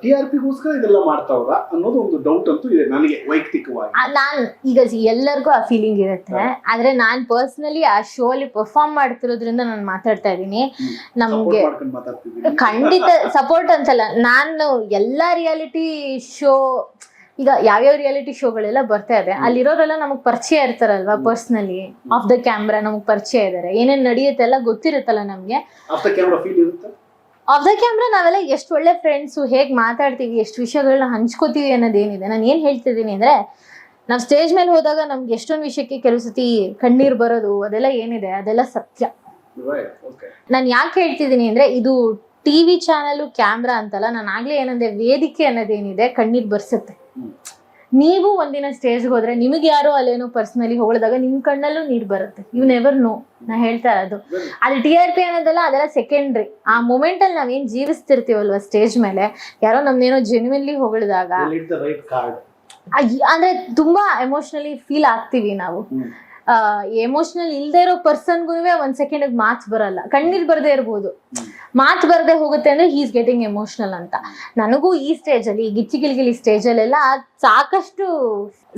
TRPಗೋಸ್ಕರ ಇದೆಲ್ಲ ಮಾಡ್ತಾವ್ರ ಅನ್ನೋದು ಒಂದು ಡೌಟ್ ಅಂತೂ ಇದೆ ನನಗೆ ವೈಯಕ್ತಿಕವಾಗಿ. ನಾನ್ ಈಗ ಎಲ್ಲರಿಗೂ ಆ ಫೀಲಿಂಗ್ ಇರುತ್ತೆ, ಆದ್ರೆ ನಾನ್ ಪರ್ಸನಲಿ ಆ ಶೋ ಅಲ್ಲಿ ಪರ್ಫಾರ್ಮ್ ಮಾಡ್ತಿರೋದ್ರಿಂದ ನಾನು ಮಾತಾಡ್ತಾ ಇದೀನಿ. ನಮ್ಗೆ ಖಂಡಿತ ಸಪೋರ್ಟ್ ಅಂತಲ್ಲ, ನಾನು ಎಲ್ಲಾ ರಿಯಾಲಿಟಿ ಶೋ, ಈಗ ಯಾವ್ಯಾವ ರಿಯಾಲಿಟಿ ಶೋಗಳೆಲ್ಲ ಬರ್ತಾ ಇದೆ ಅಲ್ಲಿರೋರೆಲ್ಲ ನಮಗ್ ಪರಿಚಯ ಇರ್ತಾರಲ್ವಾ, ಪರ್ಸನಲಿ ಆಫ್ ದ ಕ್ಯಾಮ್ರಾ ನಮಗ್ ಪರಿಚಯ ಇದಾರೆ, ಏನೇನ್ ನಡೆಯುತ್ತೆ ಎಲ್ಲ ಗೊತ್ತಿರುತ್ತಲ್ಲ ನಮ್ಗೆ. ಆಫ್ ದ ಕ್ಯಾಮ್ರಾ ನಾವೆಲ್ಲ ಎಷ್ಟು ಒಳ್ಳೆ ಫ್ರೆಂಡ್ಸು, ಹೇಗ್ ಮಾತಾಡ್ತೀವಿ, ಎಷ್ಟು ವಿಷಯಗಳನ್ನ ಹಂಚ್ಕೋತೀವಿ ಅನ್ನೋದೇನಿದೆ. ನಾನು ಏನ್ ಹೇಳ್ತಿದ್ದೀನಿ ಅಂದ್ರೆ, ನಾವ್ ಸ್ಟೇಜ್ ಮೇಲೆ ಹೋದಾಗ ನಮ್ಗೆ ಎಷ್ಟೊಂದು ವಿಷಯಕ್ಕೆ ಕೆಲವು ಸತಿ ಕಣ್ಣೀರ್ ಬರೋದು ಅದೆಲ್ಲ ಏನಿದೆ ಅದೆಲ್ಲ ಸತ್ಯ. ನಾನು ಯಾಕೆ ಹೇಳ್ತಿದ್ದೀನಿ ಅಂದ್ರೆ, ಇದು ಟಿವಿ ಚಾನಲ್ ಕ್ಯಾಮ್ರಾ ಅಂತಲ್ಲ, ನಾನು ಆಗ್ಲೇ ಏನಂದ್ರೆ ವೇದಿಕೆ ಅನ್ನೋದೇನಿದೆ ಕಣ್ಣೀರ್ ಬರ್ಸುತ್ತೆ. ನೀವು ಒಂದಿನ ಸ್ಟೇಜ್ಗೆ ಹೋದ್ರೆ ನಿಮಗೆ ಯಾರೋ ಅಲ್ಲೇನೋ ಪರ್ಸನಲಿ ಹೊಗಳಿದಾಗ ನಿಮ್ ಕಣ್ಣಲ್ಲೂ ನೀರ್ ಬರುತ್ತೆ. You never know. ನಾ ಹೇಳ್ತಾ ಇರೋದು ಅಲ್ಲಿ TRP ಅನ್ನೋದಲ್ಲ, ಅದೆಲ್ಲ ಸೆಕೆಂಡ್ರಿ. ಆ ಮೂಮೆಂಟ್ ಅಲ್ಲಿ ನಾವೇನ್ ಜೀವಿಸ್ತಿರ್ತೀವಲ್ವಾ ಸ್ಟೇಜ್ ಮೇಲೆ, ಯಾರೋ ನಮ್ನೇನೋ ಜೆನ್ಯೂನ್ಲಿ ಹೊಗಳಿದಾಗ ಅಂದ್ರೆ ತುಂಬಾ ಎಮೋಷನಲಿ ಫೀಲ್ ಆಗ್ತೀವಿ ನಾವು. ಎಮೋಷನಲ್ ಇಲ್ದೇ ಇರೋ ಪರ್ಸನ್ಗೂ ಒಂದ್ ಸೆಕೆಂಡ್ ಮಾತು ಬರಲ್ಲ, ಕಣ್ಣೀರ್ ಬರ್ದೇ ಇರ್ಬೋದು, ಮಾತು ಬರ್ದೆ ಹೋಗುತ್ತೆ ಅಂದ್ರೆ ಹೀಸ್ ಗೆಟಿಂಗ್ ಎಮೋಷನಲ್ ಅಂತ. ನನಗೂ ಈ ಸ್ಟೇಜ್ ಅಲ್ಲಿ ಗಿಚ್ಚಿ ಗಿಲ್ಗಿಲಿ ಸ್ಟೇಜ್ ಅಲ್ಲೆಲ್ಲ ಸಾಕಷ್ಟು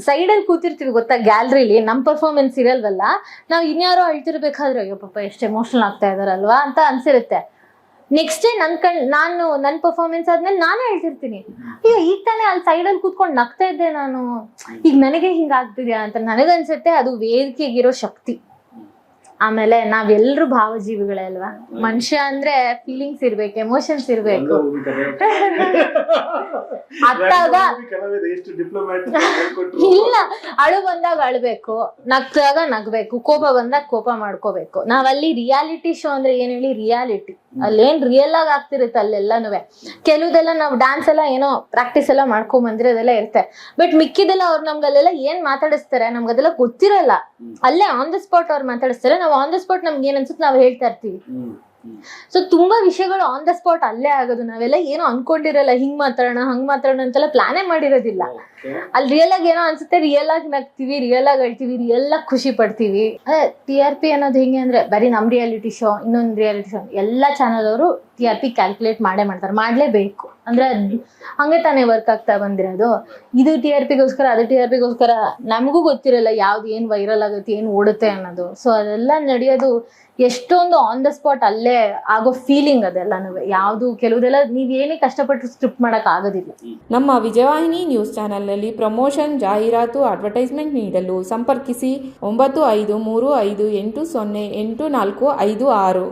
ಸೈಡ್ ಅಲ್ಲಿ ಕೂತಿರ್ತೀವಿ ಗೊತ್ತಾ, ಗ್ಯಾಲರಿಲಿ ನಮ್ ಪರ್ಫಾರ್ಮೆನ್ಸ್ ಇರಲ್ವಲ್ಲ, ನಾವ್ ಇನ್ಯಾರೋ ಅಳ್ತಿರ್ಬೇಕಾದ್ರೆ ಅಯ್ಯೋ ಪಾಪ ಎಷ್ಟು ಎಮೋಷನಲ್ ಆಗ್ತಾ ಇದಾರಲ್ವಾ ಅಂತ ಅನ್ಸಿರುತ್ತೆ. ನೆಕ್ಸ್ಟ್ ಡೇ ನಾನು ನನ್ನ ಪರ್ಫಾರ್ಮೆನ್ಸ್ ಆದ್ಮೇಲೆ ನಾನೇ ಹೇಳ್ತಿರ್ತೀನಿ, ಅಯ್ಯೋ ಈಗ ತಾನೇ ಅಲ್ಲಿ ಸೈಡಲ್ಲಿ ಕೂತ್ಕೊಂಡು ನಗ್ತಾ ಇದ್ದೆ ನಾನು, ಈಗ ನನಗೆ ಹಿಂಗಾಗ್ತಿದ್ಯಾ ಅಂತ ನನಗನ್ಸುತ್ತೆ. ಅದು ವೇದಿಕೆಗಿರೋ ಶಕ್ತಿ. ಆಮೇಲೆ ನಾವೆಲ್ಲರೂ ಭಾವಜೀವಿಗಳೇ ಅಲ್ವಾ, ಮನುಷ್ಯ ಅಂದ್ರೆ ಫೀಲಿಂಗ್ಸ್ ಇರ್ಬೇಕು, ಎಮೋಷನ್ಸ್ ಇರ್ಬೇಕು. ಅತ್ತಾಗ ಇಲ್ಲ, ಅಳು ಬಂದಾಗ ಅಳ್ಬೇಕು, ನಗ್ದಾಗ ನಗ್ಬೇಕು, ಕೋಪ ಬಂದಾಗ ಕೋಪ ಮಾಡ್ಕೋಬೇಕು. ನಾವಲ್ಲಿ ರಿಯಾಲಿಟಿ ಶೋ ಅಂದ್ರೆ ಏನ್ ಹೇಳಿ, ರಿಯಾಲಿಟಿ ಅಲ್ಲೇನ್ ರಿಯಲ್ ಆಗಿ ಆಗ್ತಿರುತ್ತೆ ಅಲ್ಲೆಲ್ಲಾನು. ಕೆಲವುದೆಲ್ಲ ನಾವು ಡ್ಯಾನ್ಸ್ ಎಲ್ಲ ಏನೋ ಪ್ರಾಕ್ಟೀಸ್ ಎಲ್ಲ ಮಾಡ್ಕೊಂಡ್ ಬಂದ್ರೆ ಅದೆಲ್ಲ ಇರುತ್ತೆ, ಬಟ್ ಮಿಕ್ಕಿದೆಲ್ಲ ಅವ್ರು ನಮ್ಗಲ್ಲೆಲ್ಲ ಏನ್ ಮಾತಾಡಿಸ್ತಾರೆ ನಮ್ಗದೆಲ್ಲ ಗೊತ್ತಿರಲ್ಲ. ಅಲ್ಲೇ ಆನ್ ದ ಸ್ಪಾಟ್ ಅವ್ರು ಮಾತಾಡಿಸ್ತಾರೆ, ನಾವು ಆನ್ ದ ಸ್ಪಾಟ್ ನಮ್ಗೆ ಏನ್ ಅನ್ಸುತ್ತೆ ನಾವು ಹೇಳ್ತಾ ಇರ್ತೀವಿ. ಸೊ ತುಂಬಾ ವಿಷಯಗಳು ಆನ್ ದ ಸ್ಪಾಟ್ ಅಲ್ಲೇ ಆಗೋದು. ನಾವೆಲ್ಲ ಏನೋ ಅನ್ಕೊಂಡಿರಲ್ಲ, ಹಿಂಗ್ ಮಾತಾಡೋಣ ಹಂಗ್ ಮಾತಾಡೋಣ ಅಂತೆಲ್ಲ ಪ್ಲಾನೇ ಮಾಡಿರೋದಿಲ್ಲ. ಅಲ್ಲಿ ರಿಯಲ್ ಆಗಿ ಏನೋ ಅನ್ಸುತ್ತೆ, ರಿಯಲ್ ಆಗಿ ನಗ್ತೀವಿ, ರಿಯಲ್ ಆಗಿ ಅಳ್ತೀವಿ, ರಿಯಲ್ ಆಗಿ ಖುಷಿ ಪಡ್ತೀವಿ. TRP ಅನ್ನೋದು ಹೆಂಗೆ ಅಂದ್ರೆ, ಬರೀ ನಮ್ ರಿಯಾಲಿಟಿ ಶೋ ಇನ್ನೊಂದು ರಿಯಾಲಿಟಿ ಶೋ ಎಲ್ಲಾ ಚಾನಲ್ ಅವರು TRP ಕ್ಯಾಲ್ಕುಲೇಟ್ ಮಾಡ್ತಾರೆ, ಮಾಡ್ಲೇಬೇಕು. ಅಂದ್ರೆ ಹಂಗೆ ತಾನೇ ವರ್ಕ್ ಆಗ್ತಾ ಬಂದಿರೋದು. ಇದು TRPಗೋಸ್ಕರ, ಅದು TRPಗೋಸ್ಕರ ನಮಗೂ ಗೊತ್ತಿರಲ್ಲ ಯಾವ್ದು ಏನ್ ವೈರಲ್ ಆಗುತ್ತೆ, ಏನ್ ಓಡುತ್ತೆ ಅನ್ನೋದು. ಸೊ ಅದೆಲ್ಲ ನಡೆಯೋದು ಎಷ್ಟೊಂದು ಆನ್ ದ ಸ್ಪಾಟ್ ಅಲ್ಲೇ ಆಗೋ ಫೀಲಿಂಗ್ ಅದೆಲ್ಲ. ಯಾವ್ದು ಕೆಲವುದೆಲ್ಲ ನೀವೇನೇ ಕಷ್ಟಪಟ್ಟು ಸ್ಕ್ರಿಪ್ಟ್ ಮಾಡಕ್ ಆಗೋದಿಲ್ಲ. ನಮ್ಮ ವಿಜಯವಾಹಿನಿ ನ್ಯೂಸ್ ಚಾನೆಲ್ನಲ್ಲಿ ಪ್ರಮೋಷನ್, ಜಾಹೀರಾತು, ಅಡ್ವರ್ಟೈಸ್ಮೆಂಟ್ ನೀಡಲು ಸಂಪರ್ಕಿಸಿ 9535808456.